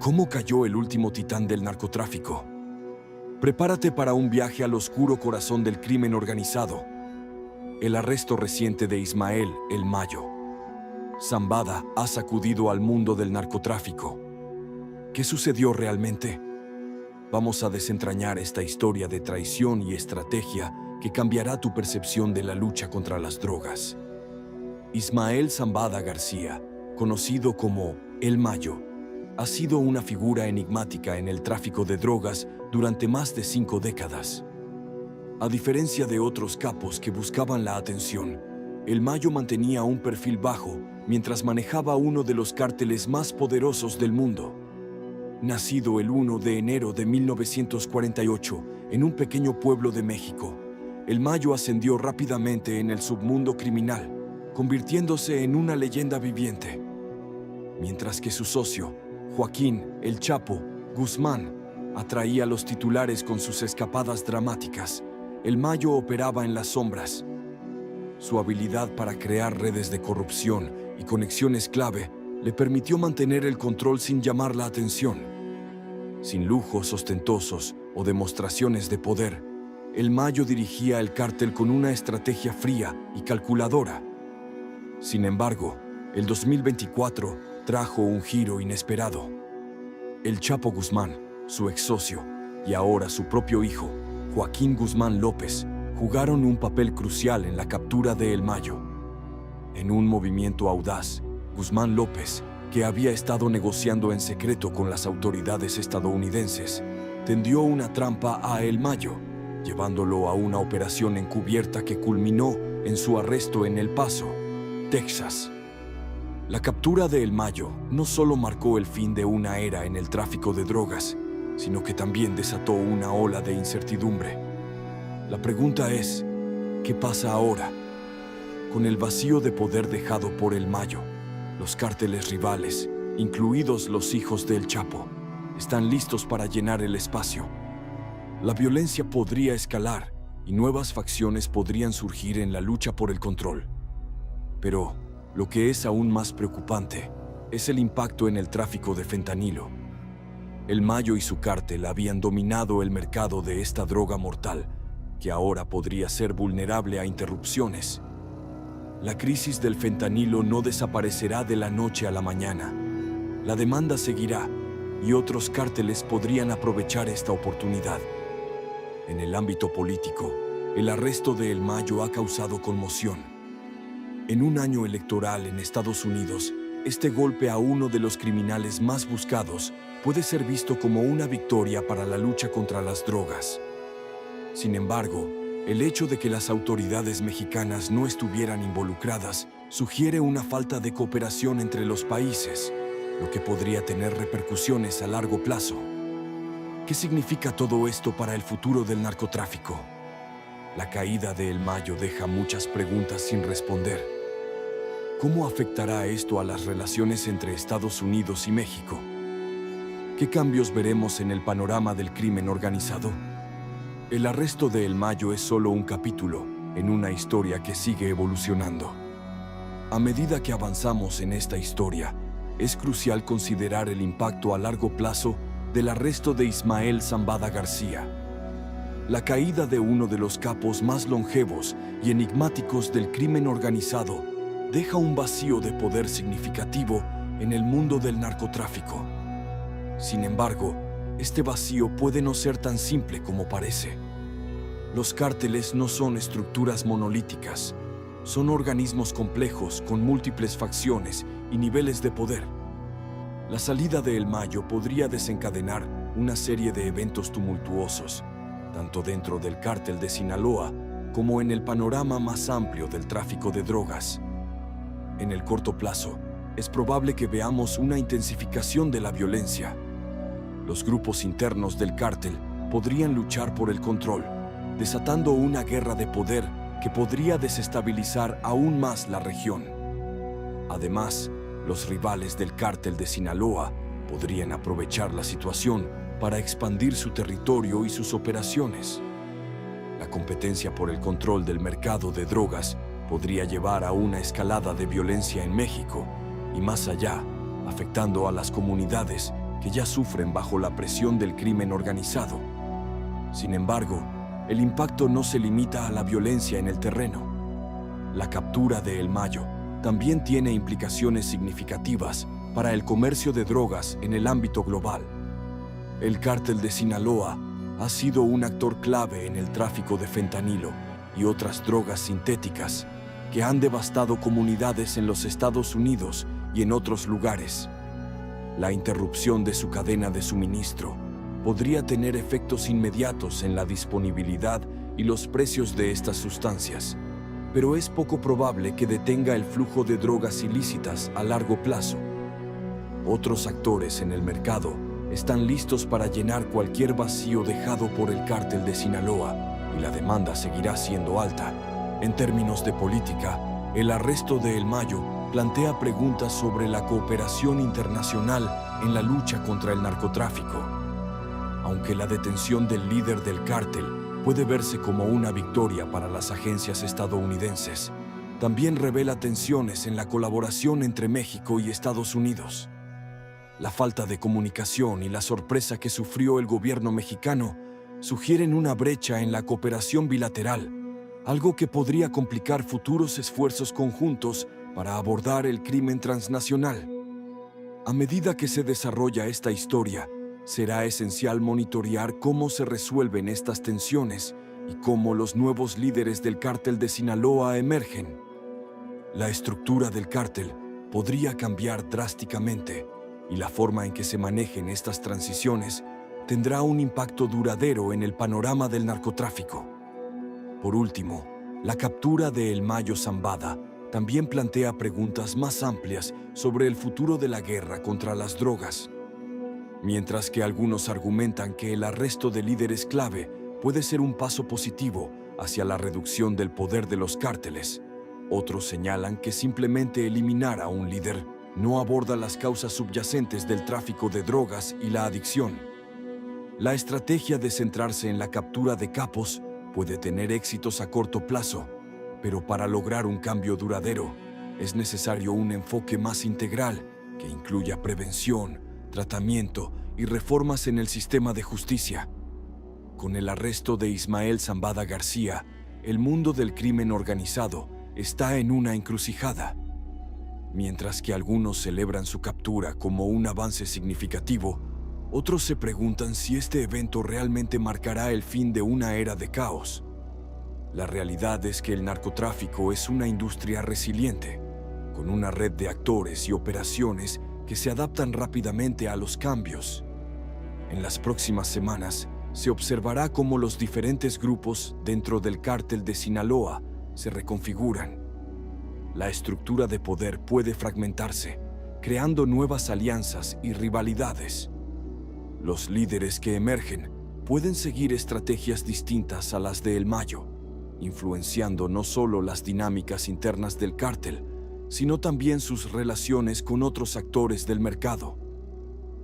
¿Cómo cayó el último titán del narcotráfico? Prepárate para un viaje al oscuro corazón del crimen organizado. El arresto reciente de Ismael El Mayo Zambada ha sacudido al mundo del narcotráfico. ¿Qué sucedió realmente? Vamos a desentrañar esta historia de traición y estrategia que cambiará tu percepción de la lucha contra las drogas. Ismael Zambada García, conocido como El Mayo, ha sido una figura enigmática en el tráfico de drogas durante más de 5 décadas. A diferencia de otros capos que buscaban la atención, El Mayo mantenía un perfil bajo mientras manejaba uno de los cárteles más poderosos del mundo. Nacido el 1 de enero de 1948 en un pequeño pueblo de México, El Mayo ascendió rápidamente en el submundo criminal, convirtiéndose en una leyenda viviente. Mientras que su socio, Joaquín El Chapo Guzmán, atraía a los titulares con sus escapadas dramáticas, El Mayo operaba en las sombras. Su habilidad para crear redes de corrupción y conexiones clave le permitió mantener el control sin llamar la atención. Sin lujos ostentosos o demostraciones de poder, El Mayo dirigía el cártel con una estrategia fría y calculadora. Sin embargo, el 2024 trajo un giro inesperado. El Chapo Guzmán, su ex socio, y ahora su propio hijo, Joaquín Guzmán López, jugaron un papel crucial en la captura de El Mayo. En un movimiento audaz, Guzmán López, que había estado negociando en secreto con las autoridades estadounidenses, tendió una trampa a El Mayo, llevándolo a una operación encubierta que culminó en su arresto en El Paso, Texas. La captura de El Mayo no solo marcó el fin de una era en el tráfico de drogas, sino que también desató una ola de incertidumbre. La pregunta es, ¿qué pasa ahora? Con el vacío de poder dejado por El Mayo, los cárteles rivales, incluidos los hijos del Chapo, están listos para llenar el espacio. La violencia podría escalar y nuevas facciones podrían surgir en la lucha por el control. Pero lo que es aún más preocupante es el impacto en el tráfico de fentanilo. El Mayo y su cártel habían dominado el mercado de esta droga mortal, que ahora podría ser vulnerable a interrupciones. La crisis del fentanilo no desaparecerá de la noche a la mañana. La demanda seguirá y otros cárteles podrían aprovechar esta oportunidad. En el ámbito político, el arresto de El Mayo ha causado conmoción. En un año electoral en Estados Unidos, este golpe a uno de los criminales más buscados puede ser visto como una victoria para la lucha contra las drogas. Sin embargo, el hecho de que las autoridades mexicanas no estuvieran involucradas sugiere una falta de cooperación entre los países, lo que podría tener repercusiones a largo plazo. ¿Qué significa todo esto para el futuro del narcotráfico? La caída de El Mayo deja muchas preguntas sin responder. ¿Cómo afectará esto a las relaciones entre Estados Unidos y México? ¿Qué cambios veremos en el panorama del crimen organizado? El arresto de El Mayo es solo un capítulo en una historia que sigue evolucionando. A medida que avanzamos en esta historia, es crucial considerar el impacto a largo plazo del arresto de Ismael Zambada García. La caída de uno de los capos más longevos y enigmáticos del crimen organizado deja un vacío de poder significativo en el mundo del narcotráfico. Sin embargo, este vacío puede no ser tan simple como parece. Los cárteles no son estructuras monolíticas, son organismos complejos con múltiples facciones y niveles de poder. La salida de El Mayo podría desencadenar una serie de eventos tumultuosos, tanto dentro del cártel de Sinaloa como en el panorama más amplio del tráfico de drogas. En el corto plazo, es probable que veamos una intensificación de la violencia. Los grupos internos del cártel podrían luchar por el control, desatando una guerra de poder que podría desestabilizar aún más la región. Además, los rivales del cártel de Sinaloa podrían aprovechar la situación para expandir su territorio y sus operaciones. La competencia por el control del mercado de drogas podría llevar a una escalada de violencia en México y más allá, afectando a las comunidades que ya sufren bajo la presión del crimen organizado. Sin embargo, el impacto no se limita a la violencia en el terreno. La captura de El Mayo también tiene implicaciones significativas para el comercio de drogas en el ámbito global. El cártel de Sinaloa ha sido un actor clave en el tráfico de fentanilo y otras drogas sintéticas que han devastado comunidades en los Estados Unidos y en otros lugares. La interrupción de su cadena de suministro podría tener efectos inmediatos en la disponibilidad y los precios de estas sustancias, pero es poco probable que detenga el flujo de drogas ilícitas a largo plazo. Otros actores en el mercado están listos para llenar cualquier vacío dejado por el cártel de Sinaloa, y la demanda seguirá siendo alta. En términos de política, el arresto de El Mayo plantea preguntas sobre la cooperación internacional en la lucha contra el narcotráfico. Aunque la detención del líder del cártel puede verse como una victoria para las agencias estadounidenses, también revela tensiones en la colaboración entre México y Estados Unidos. La falta de comunicación y la sorpresa que sufrió el gobierno mexicano sugieren una brecha en la cooperación bilateral, algo que podría complicar futuros esfuerzos conjuntos para abordar el crimen transnacional. A medida que se desarrolla esta historia, será esencial monitorear cómo se resuelven estas tensiones y cómo los nuevos líderes del cártel de Sinaloa emergen. La estructura del cártel podría cambiar drásticamente, y la forma en que se manejen estas transiciones tendrá un impacto duradero en el panorama del narcotráfico. Por último, la captura de El Mayo Zambada también plantea preguntas más amplias sobre el futuro de la guerra contra las drogas. Mientras que algunos argumentan que el arresto de líderes clave puede ser un paso positivo hacia la reducción del poder de los cárteles, otros señalan que simplemente eliminar a un líder no aborda las causas subyacentes del tráfico de drogas y la adicción. La estrategia de centrarse en la captura de capos puede tener éxitos a corto plazo, pero para lograr un cambio duradero es necesario un enfoque más integral que incluya prevención, tratamiento y reformas en el sistema de justicia. Con el arresto de Ismael Zambada García, el mundo del crimen organizado está en una encrucijada. Mientras que algunos celebran su captura como un avance significativo, otros se preguntan si este evento realmente marcará el fin de una era de caos. La realidad es que el narcotráfico es una industria resiliente, con una red de actores y operaciones que se adaptan rápidamente a los cambios. En las próximas semanas, se observará cómo los diferentes grupos dentro del cártel de Sinaloa se reconfiguran. La estructura de poder puede fragmentarse, creando nuevas alianzas y rivalidades. Los líderes que emergen pueden seguir estrategias distintas a las de El Mayo, influenciando no solo las dinámicas internas del cártel, sino también sus relaciones con otros actores del mercado.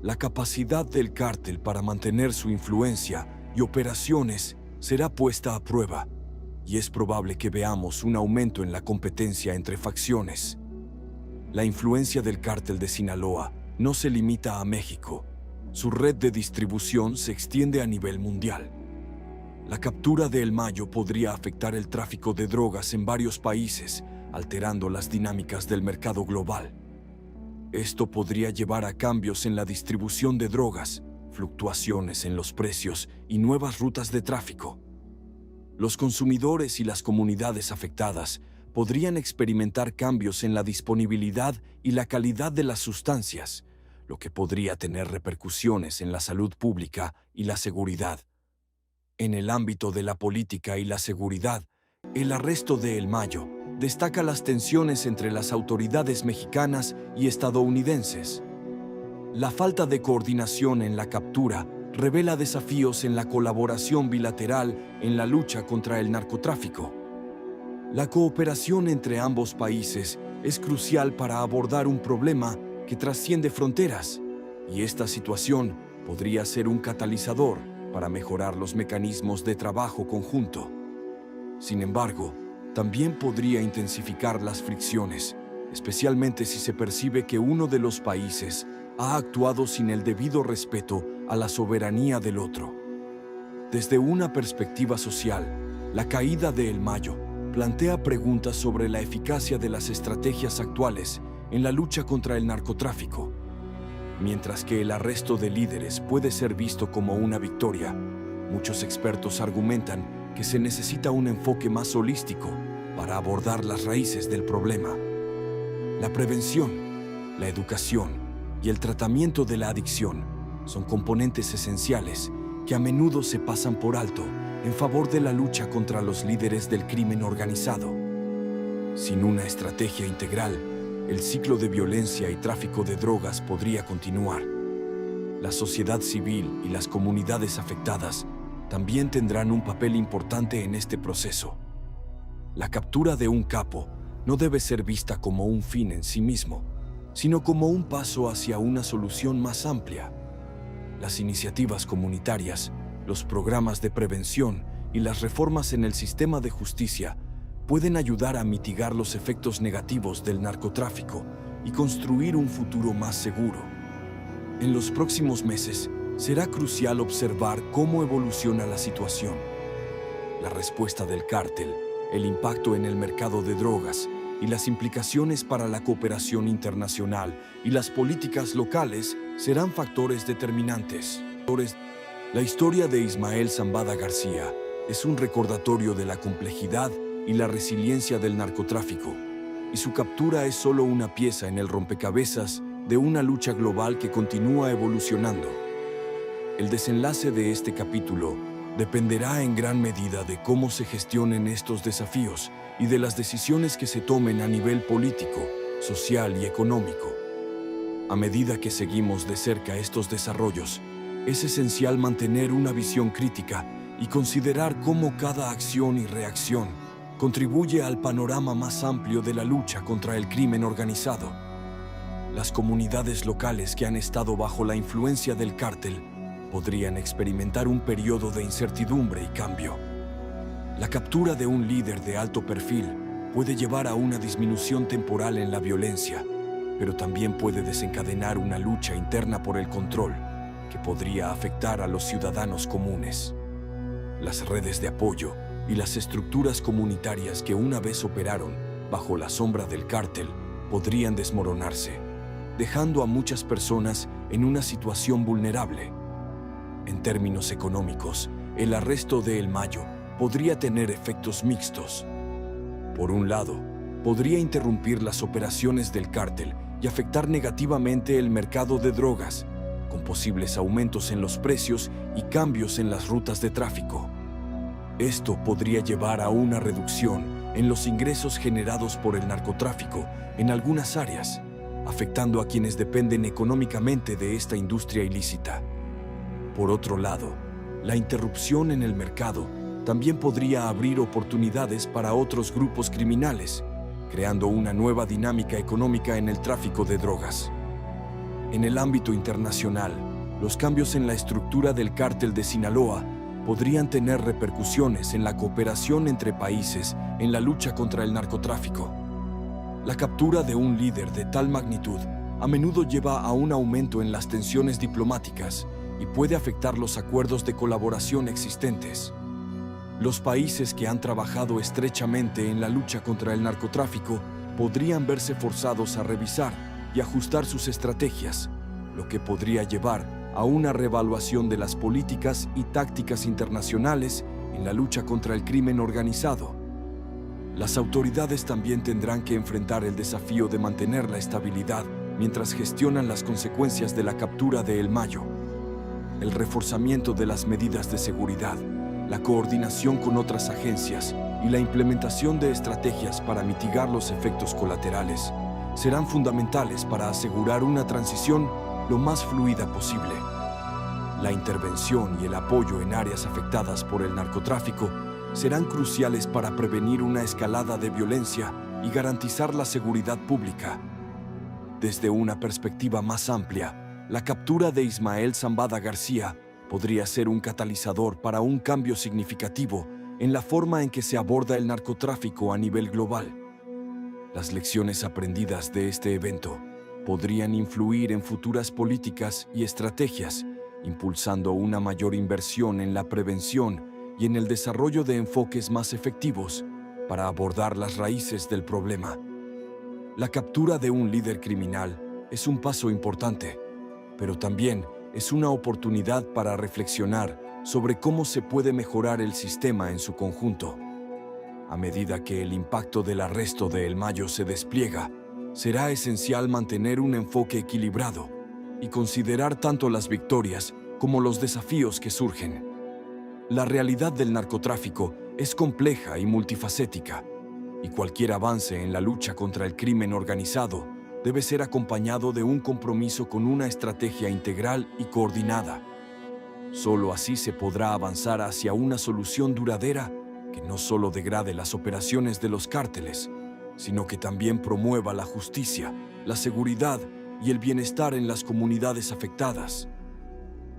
La capacidad del cártel para mantener su influencia y operaciones será puesta a prueba, y es probable que veamos un aumento en la competencia entre facciones. La influencia del cártel de Sinaloa no se limita a México. Su red de distribución se extiende a nivel mundial. La captura de El Mayo podría afectar el tráfico de drogas en varios países, alterando las dinámicas del mercado global. Esto podría llevar a cambios en la distribución de drogas, fluctuaciones en los precios y nuevas rutas de tráfico. Los consumidores y las comunidades afectadas podrían experimentar cambios en la disponibilidad y la calidad de las sustancias, lo que podría tener repercusiones en la salud pública y la seguridad. En el ámbito de la política y la seguridad, el arresto de El Mayo destaca las tensiones entre las autoridades mexicanas y estadounidenses. La falta de coordinación en la captura revela desafíos en la colaboración bilateral en la lucha contra el narcotráfico. La cooperación entre ambos países es crucial para abordar un problema que trasciende fronteras, y esta situación podría ser un catalizador para mejorar los mecanismos de trabajo conjunto. Sin embargo, también podría intensificar las fricciones, especialmente si se percibe que uno de los países ha actuado sin el debido respeto a la soberanía del otro. Desde una perspectiva social, la caída de El Mayo plantea preguntas sobre la eficacia de las estrategias actuales en la lucha contra el narcotráfico. Mientras que el arresto de líderes puede ser visto como una victoria, muchos expertos argumentan que se necesita un enfoque más holístico para abordar las raíces del problema. La prevención, la educación y el tratamiento de la adicción son componentes esenciales que a menudo se pasan por alto en favor de la lucha contra los líderes del crimen organizado. Sin una estrategia integral, el ciclo de violencia y tráfico de drogas podría continuar. La sociedad civil y las comunidades afectadas también tendrán un papel importante en este proceso. La captura de un capo no debe ser vista como un fin en sí mismo, sino como un paso hacia una solución más amplia. Las iniciativas comunitarias, los programas de prevención y las reformas en el sistema de justicia pueden ayudar a mitigar los efectos negativos del narcotráfico y construir un futuro más seguro. En los próximos meses, será crucial observar cómo evoluciona la situación. La respuesta del cártel, el impacto en el mercado de drogas y las implicaciones para la cooperación internacional y las políticas locales serán factores determinantes. La historia de Ismael Zambada García es un recordatorio de la complejidad y la resiliencia del narcotráfico, y su captura es solo una pieza en el rompecabezas de una lucha global que continúa evolucionando. El desenlace de este capítulo dependerá en gran medida de cómo se gestionen estos desafíos y de las decisiones que se tomen a nivel político, social y económico. A medida que seguimos de cerca estos desarrollos, es esencial mantener una visión crítica y considerar cómo cada acción y reacción contribuye al panorama más amplio de la lucha contra el crimen organizado. Las comunidades locales que han estado bajo la influencia del cártel podrían experimentar un periodo de incertidumbre y cambio. La captura de un líder de alto perfil puede llevar a una disminución temporal en la violencia, pero también puede desencadenar una lucha interna por el control que podría afectar a los ciudadanos comunes. Las redes de apoyo y las estructuras comunitarias que una vez operaron bajo la sombra del cártel podrían desmoronarse, dejando a muchas personas en una situación vulnerable. En términos económicos, el arresto de El Mayo podría tener efectos mixtos. Por un lado, podría interrumpir las operaciones del cártel y afectar negativamente el mercado de drogas, con posibles aumentos en los precios y cambios en las rutas de tráfico. Esto podría llevar a una reducción en los ingresos generados por el narcotráfico en algunas áreas, afectando a quienes dependen económicamente de esta industria ilícita. Por otro lado, la interrupción en el mercado también podría abrir oportunidades para otros grupos criminales, creando una nueva dinámica económica en el tráfico de drogas. En el ámbito internacional, los cambios en la estructura del cártel de Sinaloa podrían tener repercusiones en la cooperación entre países en la lucha contra el narcotráfico. La captura de un líder de tal magnitud a menudo lleva a un aumento en las tensiones diplomáticas y puede afectar los acuerdos de colaboración existentes. Los países que han trabajado estrechamente en la lucha contra el narcotráfico podrían verse forzados a revisar y ajustar sus estrategias, lo que podría llevar a una reevaluación de las políticas y tácticas internacionales en la lucha contra el crimen organizado. Las autoridades también tendrán que enfrentar el desafío de mantener la estabilidad mientras gestionan las consecuencias de la captura de El Mayo. El reforzamiento de las medidas de seguridad, la coordinación con otras agencias y la implementación de estrategias para mitigar los efectos colaterales serán fundamentales para asegurar una transición lo más fluida posible. La intervención y el apoyo en áreas afectadas por el narcotráfico serán cruciales para prevenir una escalada de violencia y garantizar la seguridad pública. Desde una perspectiva más amplia, la captura de Ismael Zambada García podría ser un catalizador para un cambio significativo en la forma en que se aborda el narcotráfico a nivel global. Las lecciones aprendidas de este evento podrían influir en futuras políticas y estrategias, impulsando una mayor inversión en la prevención y en el desarrollo de enfoques más efectivos para abordar las raíces del problema. La captura de un líder criminal es un paso importante, pero también es una oportunidad para reflexionar sobre cómo se puede mejorar el sistema en su conjunto. A medida que el impacto del arresto de El Mayo se despliega, será esencial mantener un enfoque equilibrado y considerar tanto las victorias como los desafíos que surgen. La realidad del narcotráfico es compleja y multifacética, y cualquier avance en la lucha contra el crimen organizado debe ser acompañado de un compromiso con una estrategia integral y coordinada. Solo así se podrá avanzar hacia una solución duradera que no solo degrade las operaciones de los cárteles, sino que también promueva la justicia, la seguridad y el bienestar en las comunidades afectadas.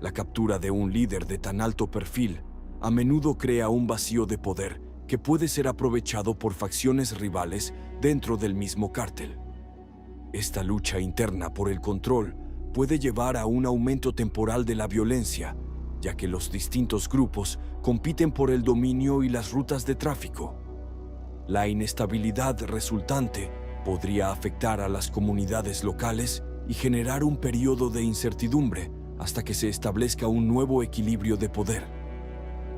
La captura de un líder de tan alto perfil a menudo crea un vacío de poder que puede ser aprovechado por facciones rivales dentro del mismo cártel. Esta lucha interna por el control puede llevar a un aumento temporal de la violencia, ya que los distintos grupos compiten por el dominio y las rutas de tráfico. La inestabilidad resultante podría afectar a las comunidades locales y generar un periodo de incertidumbre hasta que se establezca un nuevo equilibrio de poder.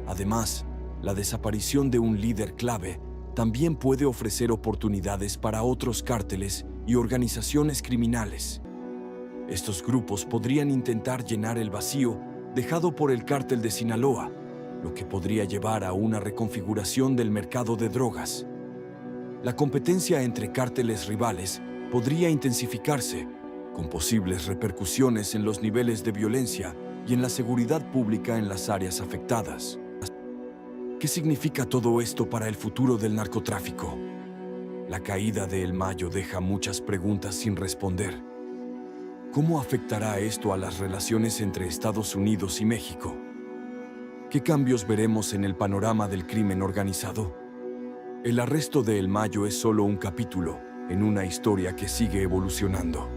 Además, la desaparición de un líder clave también puede ofrecer oportunidades para otros cárteles y organizaciones criminales. Estos grupos podrían intentar llenar el vacío dejado por el cártel de Sinaloa, lo que podría llevar a una reconfiguración del mercado de drogas. La competencia entre cárteles rivales podría intensificarse, con posibles repercusiones en los niveles de violencia y en la seguridad pública en las áreas afectadas. ¿Qué significa todo esto para el futuro del narcotráfico? La caída de El Mayo deja muchas preguntas sin responder. ¿Cómo afectará esto a las relaciones entre Estados Unidos y México? ¿Qué cambios veremos en el panorama del crimen organizado? El arresto de El Mayo es solo un capítulo en una historia que sigue evolucionando.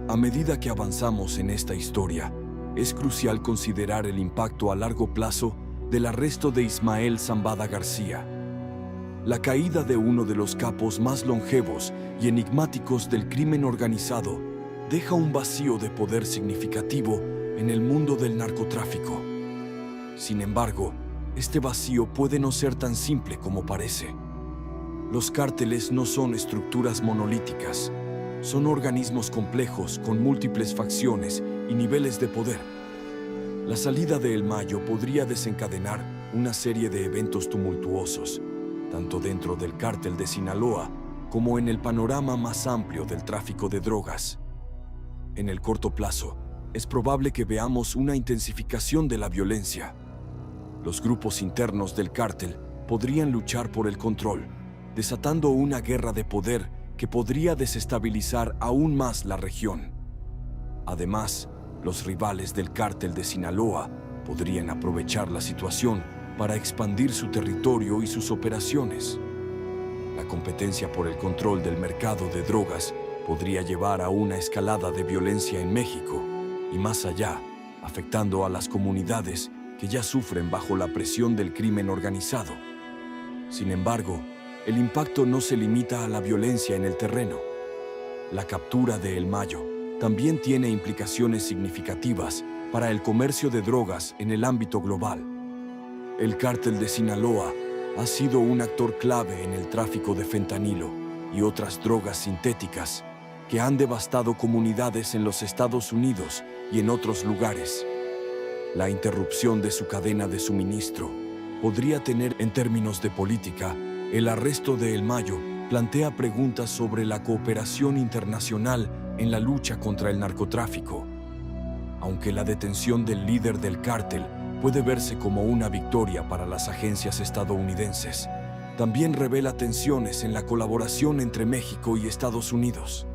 A medida que avanzamos en esta historia, es crucial considerar el impacto a largo plazo del arresto de Ismael Zambada García. La caída de uno de los capos más longevos y enigmáticos del crimen organizado deja un vacío de poder significativo en el mundo del narcotráfico. Sin embargo, este vacío puede no ser tan simple como parece. Los cárteles no son estructuras monolíticas, son organismos complejos con múltiples facciones y niveles de poder. La salida de El Mayo podría desencadenar una serie de eventos tumultuosos, tanto dentro del cártel de Sinaloa como en el panorama más amplio del tráfico de drogas. En el corto plazo, es probable que veamos una intensificación de la violencia. Los grupos internos del cártel podrían luchar por el control, desatando una guerra de poder que podría desestabilizar aún más la región. Además, los rivales del cártel de Sinaloa podrían aprovechar la situación para expandir su territorio y sus operaciones. La competencia por el control del mercado de drogas podría llevar a una escalada de violencia en México y más allá, afectando a las comunidades que ya sufren bajo la presión del crimen organizado. Sin embargo, el impacto no se limita a la violencia en el terreno. La captura de El Mayo también tiene implicaciones significativas para el comercio de drogas en el ámbito global. El cártel de Sinaloa ha sido un actor clave en el tráfico de fentanilo y otras drogas sintéticas que han devastado comunidades en los Estados Unidos y en otros lugares. La interrupción de su cadena de suministro podría tener, en términos de política, el arresto de El Mayo plantea preguntas sobre la cooperación internacional en la lucha contra el narcotráfico. Aunque la detención del líder del cártel puede verse como una victoria para las agencias estadounidenses, también revela tensiones en la colaboración entre México y Estados Unidos.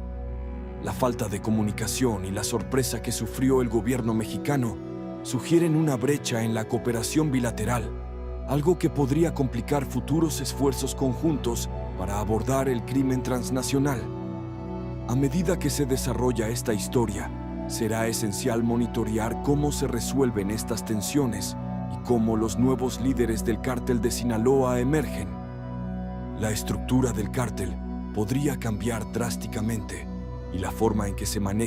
La falta de comunicación y la sorpresa que sufrió el gobierno mexicano sugieren una brecha en la cooperación bilateral, algo que podría complicar futuros esfuerzos conjuntos para abordar el crimen transnacional. A medida que se desarrolla esta historia, será esencial monitorear cómo se resuelven estas tensiones y cómo los nuevos líderes del cártel de Sinaloa emergen. La estructura del cártel podría cambiar drásticamente y la forma en que se maneja